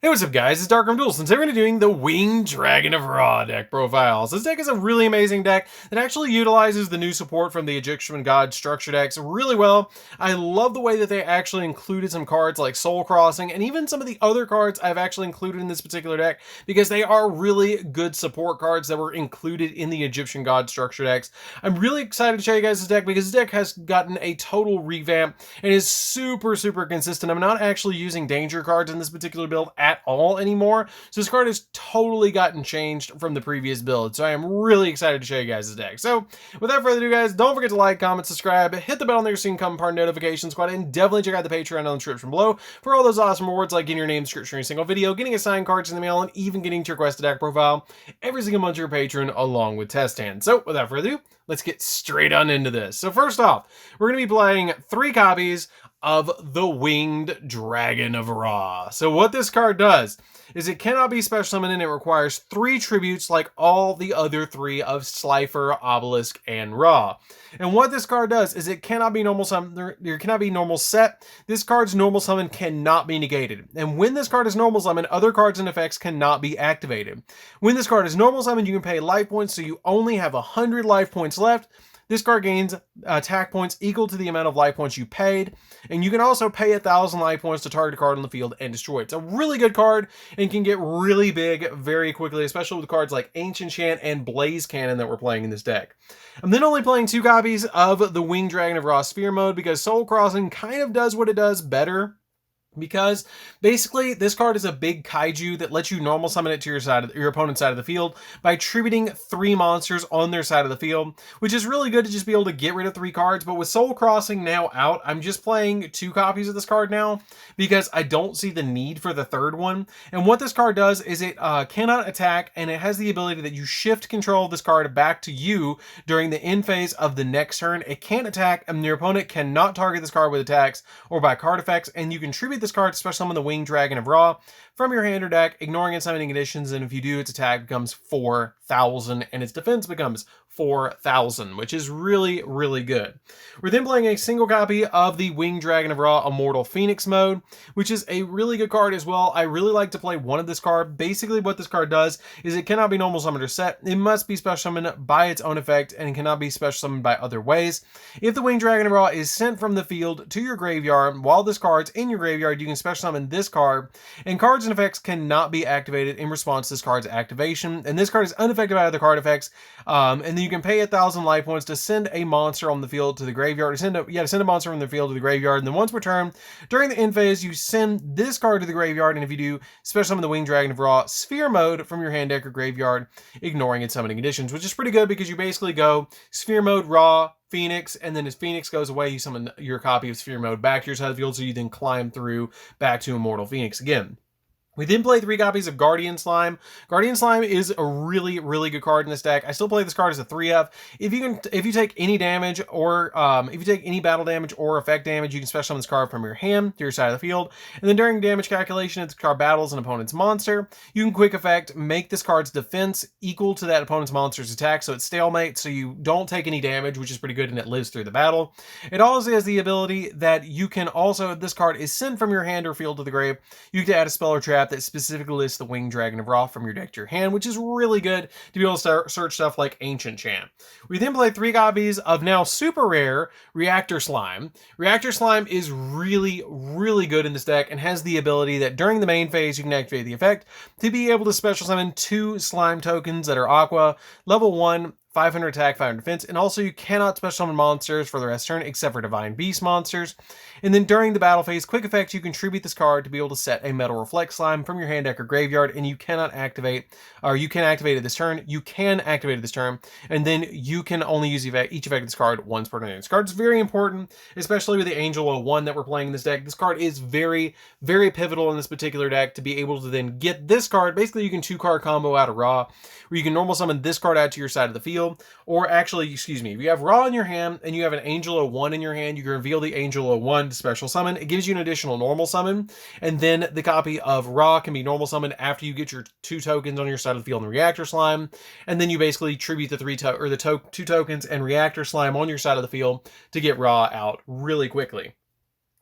Hey, what's up guys, it's DarkArmedDuelist, and today we're going to be doing the Winged Dragon of Ra deck profiles. This deck is a really amazing deck that actually utilizes the new support from the Egyptian God structure decks really well. I love the way that they actually included some cards like Soul Crossing, and even some of the other cards I've actually included in this particular deck, because they are really good support cards that were included in the Egyptian God structure decks. I'm really excited to show you guys this deck, because this deck has gotten a total revamp, and is super consistent. I'm not actually using danger cards in this particular build at all anymore. So this card has totally gotten changed from the previous build. So I am really excited to show you guys this deck. So without further ado, guys, don't forget to like, comment, subscribe, hit the bell on there so you can come part notifications squad, and definitely check out the Patreon in the description below for all those awesome rewards like getting your name description in a single video, getting assigned cards in the mail, and even getting to request a deck profile every single month to your patron along with test hands. So without further ado, let's get straight on into this. So first off, we're going to be playing 3 copies of the Winged Dragon of Ra. So what this card does is it cannot be special summoned, and it requires 3 tributes like all the other 3 of Slifer, Obelisk, and Ra. And what this card does is it cannot be normal summon, there cannot be normal set. This card's normal summon cannot be negated. And when this card is normal summoned, other cards and effects cannot be activated. When this card is normal summoned, you can pay life points, so you only have 100 life points left. This card gains attack points equal to the amount of life points you paid, and you can also pay 1,000 life points to target a card on the field and destroy it. It's a really good card and can get really big very quickly, especially with cards like Ancient Chant and Blaze Cannon that we're playing in this deck. I'm then only playing 2 copies of the Winged Dragon of Ra Sphere mode, because Soul Crossing kind of does what it does better. Because basically this card is a big kaiju that lets you normal summon it to your opponent's side of the field by attributing 3 monsters on their side of the field, which is really good to just be able to get rid of 3 cards. But with Soul Crossing now out, I'm just playing 2 copies of this card now because I don't see the need for the 3rd one. And what this card does is it cannot attack, and it has the ability that you shift control of this card back to you during the end phase of the next turn. It can't attack, and your opponent cannot target this card with attacks or by card effects, and you can tribute this card to special summon the Winged Dragon of Ra from your hand or deck, ignoring its summoning conditions, and if you do, its attack becomes 4,000 and its defense becomes 4,000, which is really good. We're then playing a single copy of the Winged Dragon of Ra Immortal Phoenix mode, which is a really good card as well. I really like to play one of this card. Basically what this card does is it cannot be normal summoned or set. It must be special summoned by its own effect, and it cannot be special summoned by other ways. If the Winged Dragon of Ra is sent from the field to your graveyard while this card's in your graveyard, you can special summon this card, and cards and effects cannot be activated in response to this card's activation, and this card is unaffected by other card effects, and then you can pay 1,000 life points to send a monster on the field to the graveyard, to send a monster from the field to the graveyard, and then once per turn during the end phase you send this card to the graveyard, and if you do, special summon the Winged Dragon of Ra Sphere mode from your hand, deck, or graveyard, ignoring its summoning conditions, which is pretty good because you basically go Sphere mode, Ra, Phoenix, and then as Phoenix goes away, you summon your copy of Sphere mode back to your side of the field, so you then climb through back to Immortal Phoenix again. We then play 3 copies of Guardian Slime. Guardian Slime is a really good card in this deck. I still play this card as a 3F. If you take any damage, or if you take any battle damage or effect damage, you can special summon this card from your hand to your side of the field. And then during damage calculation, if the card battles an opponent's monster, you can quick effect make this card's defense equal to that opponent's monster's attack, so it's stalemate, so you don't take any damage, which is pretty good, and it lives through the battle. It also has the ability that you can also, if this card is sent from your hand or field to the grave, you can add a spell or trap that specifically lists the Winged Dragon of Ra from your deck to your hand, which is really good to be able to search stuff like Ancient Chant. We then play 3 copies of now super rare Reactor Slime. Reactor Slime is really good in this deck, and has the ability that during the main phase you can activate the effect to be able to special summon 2 slime tokens that are Aqua, level 1, 500 attack, 500 defense, and also you cannot special summon monsters for the rest of the turn except for Divine Beast monsters. And then during the battle phase, quick effect, you contribute this card to be able to set a Metal Reflect Slime from your hand, deck, or graveyard, and you cannot activate, or you can activate it this turn, you can activate it this turn, and then you can only use each effect of this card once per turn. This card is very important, especially with the Angel 01 that we're playing in this deck. This card is very pivotal in this particular deck to be able to then get this card. Basically, you can 2-card combo out of Ra, where you can normal summon this card out to your side of the field, or actually, excuse me, if you have Ra in your hand and you have an Angel 01 in your hand, you can reveal the Angel 01 to special summon. It gives you an additional normal summon, and then the copy of Ra can be normal summoned after you get your 2 tokens on your side of the field in Reactor Slime, and then you basically tribute the 2 tokens and Reactor Slime on your side of the field to get Ra out really quickly.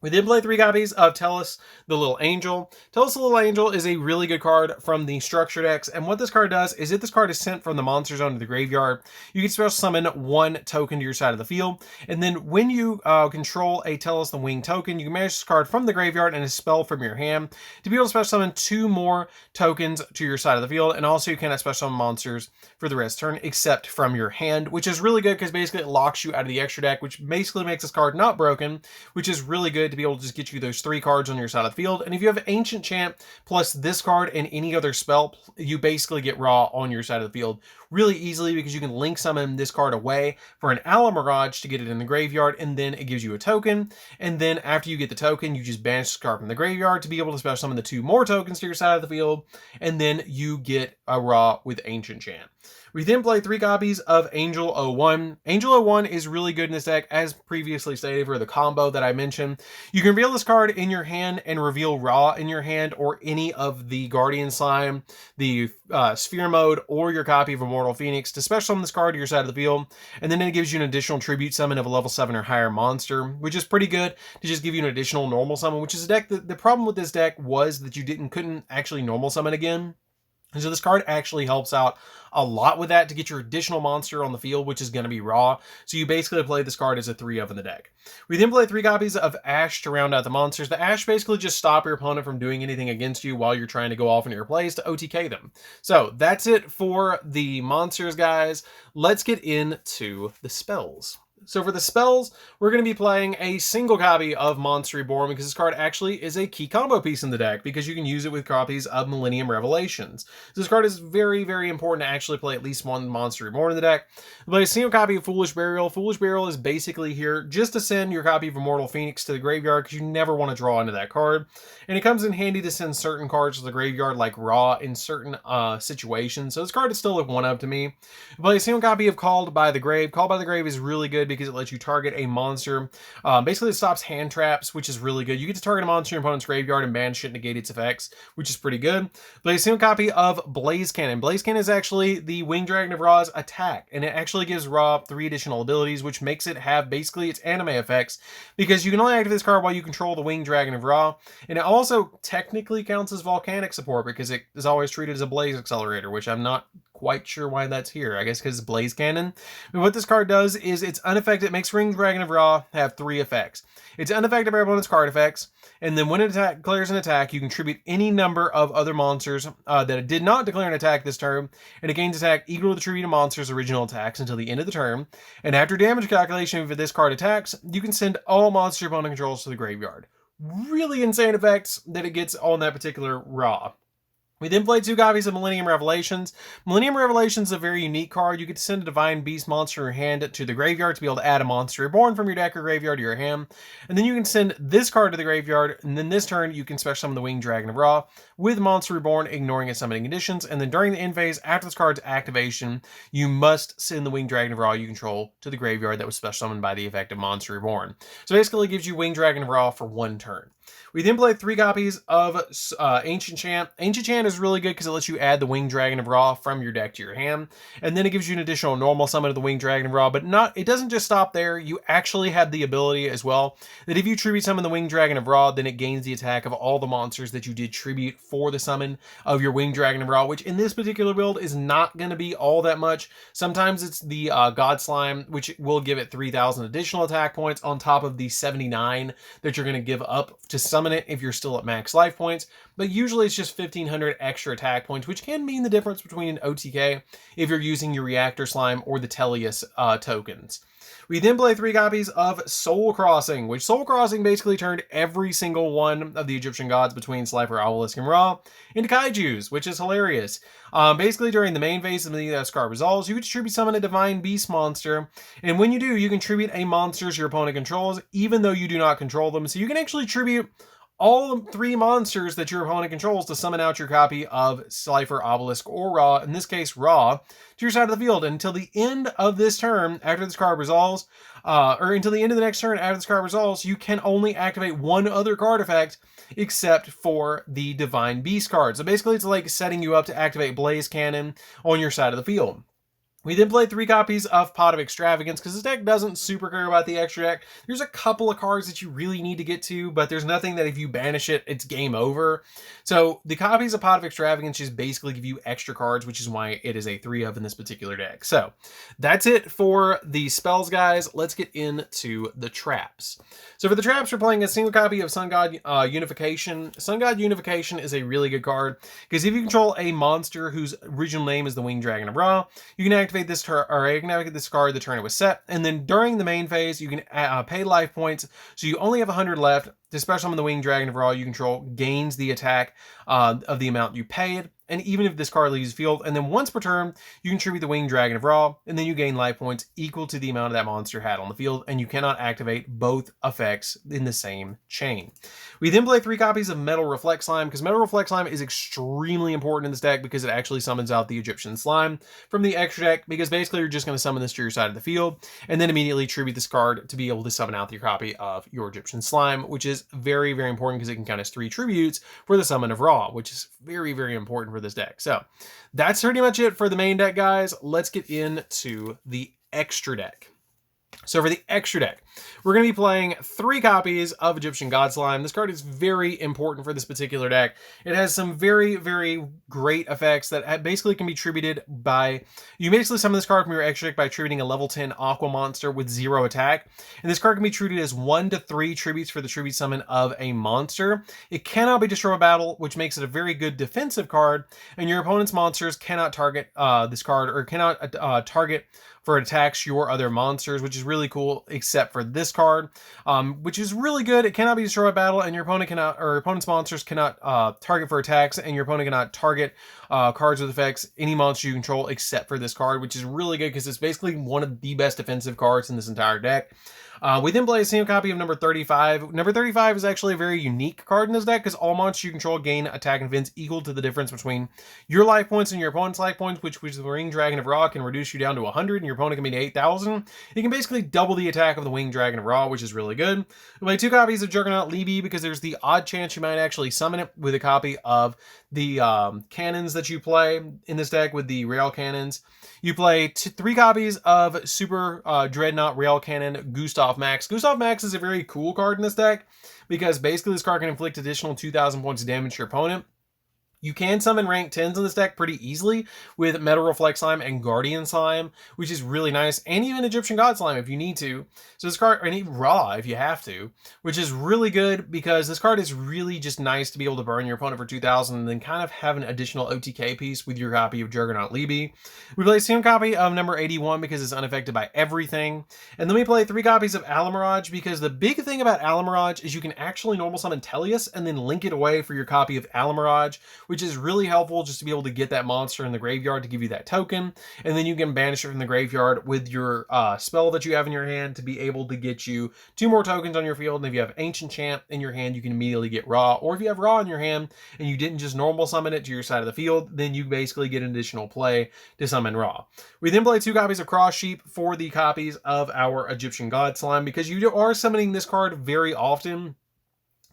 We did play 3 copies of Tellus the Little Angel. Tellus the Little Angel is a really good card from the structure decks, and what this card does is if this card is sent from the monster zone to the graveyard, you can special summon 1 token to your side of the field, and then when you control a Tellus the Wing token, you can manage this card from the graveyard and a spell from your hand to be able to special summon 2 more tokens to your side of the field, and also you cannot special summon monsters for the rest of the turn except from your hand, which is really good because basically it locks you out of the extra deck, which basically makes this card not broken, which is really good to be able to just get you those 3 cards on your side of the field. And if you have Ancient Chant plus this card and any other spell, you basically get Raw on your side of the field really easily because you can link summon this card away for an Ala Mirage to get it in the graveyard, and then it gives you a token. And then after you get the token, you just banish the card from the graveyard to be able to special summon the 2 more tokens to your side of the field, and then you get a Raw with Ancient Chant. We then play 3 copies of Angel 01. Angel 01 is really good in this deck, as previously stated, for the combo that I mentioned. You can reveal this card in your hand and reveal Raw in your hand, or any of the Guardian Slime, the Sphere Mode, or your copy of Immortal Phoenix to special summon this card to your side of the field. And then it gives you an additional tribute summon of a level 7 or higher monster, which is pretty good to just give you an additional normal summon, which is a deck that the problem with this deck was that you couldn't actually normal summon again. And so this card actually helps out a lot with that to get your additional monster on the field, which is going to be Raw. So you basically play this card as a 3-of in the deck. We then play 3 copies of Ash to round out the monsters. The Ash basically just stop your opponent from doing anything against you while you're trying to go off into your plays to OTK them. So that's it for the monsters, guys. Let's get into the spells. So for the spells, we're going to be playing a single copy of Monster Reborn because this card actually is a key combo piece in the deck because you can use it with copies of Millennium Revelations. So this card is very, very important to actually play at least 1 Monster Reborn in the deck. Play a single copy of Foolish Burial. Foolish Burial is basically here just to send your copy of Immortal Phoenix to the graveyard because you never want to draw into that card. And it comes in handy to send certain cards to the graveyard like Raw in certain situations. So this card is still a 1-of to me. Play a single copy of Called by the Grave. Called by the Grave is really good because it lets you target a monster. Basically, it stops hand traps, which is really good. You get to target a monster in your opponent's graveyard and banish it and negate its effects, which is pretty good. Play a single copy of Blaze Cannon. Blaze Cannon is actually the Winged Dragon of Ra's attack, and it actually gives Ra 3 additional abilities, which makes it have basically its anime effects, because you can only activate this card while you control the Winged Dragon of Ra, and it also technically counts as volcanic support because it is always treated as a Blaze Accelerator, which I'm not quite sure why that's here. I guess because it's Blaze Cannon. But what this card does is it's unaffected. It makes Winged Dragon of Ra have 3 effects. It's unaffected by your opponent's card effects, and then when it declares an attack, you contribute any number of other monsters that it did not declare an attack this turn, and it gains attack equal to the tribute of monsters' original attacks until the end of the turn. And after damage calculation, if this card attacks, you can send all monster opponent controls to the graveyard. Really insane effects that it gets on that particular Ra. We then played 2 copies of Millennium Revelations. Millennium Revelations is a very unique card. You get to send a Divine Beast monster in your hand to the graveyard to be able to add a Monster Reborn from your deck or graveyard to your hand. And then you can send this card to the graveyard, and then this turn you can special summon the Winged Dragon of Ra with Monster Reborn, ignoring its summoning conditions. And then during the end phase, after this card's activation, you must send the Winged Dragon of Ra you control to the graveyard that was special summoned by the effect of Monster Reborn. So basically it gives you Winged Dragon of Ra for 1 turn. We then played 3 copies of Ancient Chant. Ancient Chant is really good because it lets you add the Winged Dragon of Ra from your deck to your hand. And then it gives you an additional normal summon of the Winged Dragon of Ra, but it doesn't just stop there. You actually have the ability as well that if you tribute summon the Winged Dragon of Ra, then it gains the attack of all the monsters that you did tribute for the summon of your Winged Dragon of Ra, which in this particular build is not going to be all that much. Sometimes it's the God Slime, which will give it 3,000 additional attack points on top of the 79 that you're going to give up to summon it if you're still at max life points, but usually it's just 1,500 extra attack points, which can mean the difference between an OTK if you're using your Reactor Slime or the Teleus tokens. We then play 3 copies of Soul Crossing, which Soul Crossing basically turned every single one of the Egyptian gods between Slifer, Obelisk, and Ra into kaijus, which is hilarious. Basically, during the main phase of the card resolves, you can tribute summon a Divine Beast monster, and when you do, you can tribute a monsters your opponent controls, even though you do not control them. So you can actually tribute all 3 monsters that your opponent controls to summon out your copy of Slifer, Obelisk, or Ra, in this case Ra, to your side of the field. And until the end of this turn, after this card resolves, or until the end of the next turn after this card resolves, you can only activate 1 other card effect except for the Divine Beast card. So basically it's like setting you up to activate Blaze Cannon on your side of the field. We then played 3 copies of Pot of Extravagance because this deck doesn't super care about the extra deck. There's a couple of cards that you really need to get to, but there's nothing that if you banish it, it's game over. So the copies of Pot of Extravagance just basically give you extra cards, which is why it is a 3 of in this particular deck. So that's it for the spells, guys. Let's get into the traps. So for the traps, we're playing a single copy of Sun God Unification. Sun God Unification is a really good card because if you control a monster whose original name is the Winged Dragon of Ra, you can activate this card the turn it was set, and then during the main phase, you can pay life points, so you only have 100 left. To special summon the Winged Dragon of Ra you control gains the attack of the amount you paid, and even if this card leaves the field, and then once per turn, you contribute the Winged Dragon of Ra, and then you gain life points equal to the amount of that monster had on the field, and you cannot activate both effects in the same chain. We then play 3 copies of Metal Reflect Slime, because Metal Reflect Slime is extremely important in this deck because it actually summons out the Egyptian Slime from the extra deck, because basically you're just going to summon this to your side of the field, and then immediately tribute this card to be able to summon out your copy of your Egyptian Slime, which is very, very important because it can count as 3 tributes for the summon of Ra, which is very, very important for this deck. So that's pretty much it for the main deck, guys. Let's get into the extra deck. So for the extra deck, we're going to be playing 3 copies of Egyptian God Slime. This card is very important for this particular deck. It has some very, very great effects that basically can be tributed by... You basically summon this card from your extra deck by tributing a level 10 Aqua monster with 0 attack. And this card can be tributed as 1 to 3 tributes for the tribute summon of a monster. It cannot be destroyed by battle, which makes it a very good defensive card. And your opponent's monsters cannot target this card, or cannot target for attacks your other monsters, which is really cool, except for this card, which is really good. It cannot be destroyed by battle, and your opponent cannot, or opponent's monsters cannot target for attacks, and your opponent cannot target cards with effects, any monster you control, except for this card, which is really good because it's basically one of the best defensive cards in this entire deck. We then play a single copy of number 35. Number 35 is actually a very unique card in this deck because all monsters you control gain attack and defense equal to the difference between your life points and your opponent's life points, which the Winged Dragon of Ra can reduce you down to 100 and your opponent can be to 8,000. You can basically double the attack of the Winged Dragon of Ra, which is really good. We play 2 copies of Juggernaut Libby because there's the odd chance you might actually summon it with a copy of the cannons that you play in this deck with the rail cannons. You play 3 copies of Super Dreadnought Rail Cannon Gustav Max. Gustav Max is a very cool card in this deck because basically this card can inflict additional 2,000 points of damage to your opponent. You can summon rank 10s in this deck pretty easily with Metal Reflect Slime and Guardian Slime, which is really nice, and even Egyptian God Slime if you need to. So this card, and even Ra if you have to, which is really good because this card is really just nice to be able to burn your opponent for 2,000 and then kind of have an additional OTK piece with your copy of Juggernaut Libby. We play a single copy of number 81 because it's unaffected by everything. And then we play 3 copies of Alamirage because the big thing about Alamirage is you can actually normal summon Teleus and then link it away for your copy of Alamirage, which is really helpful just to be able to get that monster in the graveyard to give you that token, and then you can banish it from the graveyard with your spell that you have in your hand to be able to get you 2 more tokens on your field. And if you have Ancient Champ in your hand, you can immediately get Ra, or if you have Ra in your hand and you didn't just normal summon it to your side of the field, then you basically get an additional play to summon Ra. We then play 2 copies of Cross Sheep for the copies of our Egyptian God Slime because you are summoning this card very often.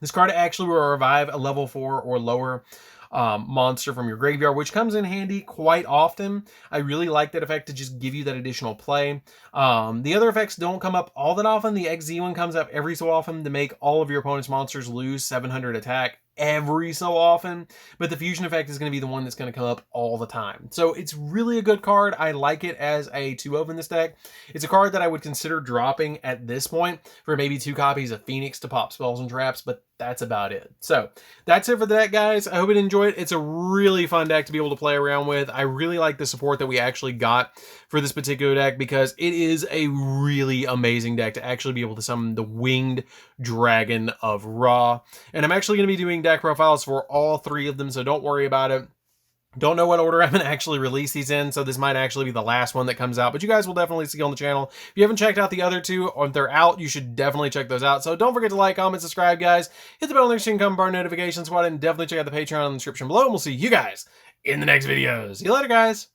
This card actually will revive a level 4 or lower monster from your graveyard, which comes in handy quite often. I really like that effect to just give you that additional play. The other effects don't come up all that often. The XZ one comes up every so often to make all of your opponent's monsters lose 700 attack every so often, but the fusion effect is going to be the one that's going to come up all the time. So it's really a good card. I like it as a 2-of in this deck. It's a card that I would consider dropping at this point for maybe 2 copies of Phoenix to pop spells and traps, but that's about it. So that's it for the deck, guys. I hope you enjoyed it. It's a really fun deck to be able to play around with. I really like the support that we actually got for this particular deck because it is a really amazing deck to actually be able to summon the Winged Dragon of Ra. And I'm actually going to be doing deck profiles for all 3 of them, so don't worry about it. Don't know what order I'm going to actually release these in, so this might actually be the last one that comes out, but you guys will definitely see on the channel. If you haven't checked out the other 2, or if they're out, you should definitely check those out. So don't forget to like, comment, subscribe, guys. Hit the bell next so you can come bar notifications, and definitely check out the Patreon in the description below, and we'll see you guys in the next videos. See you later, guys.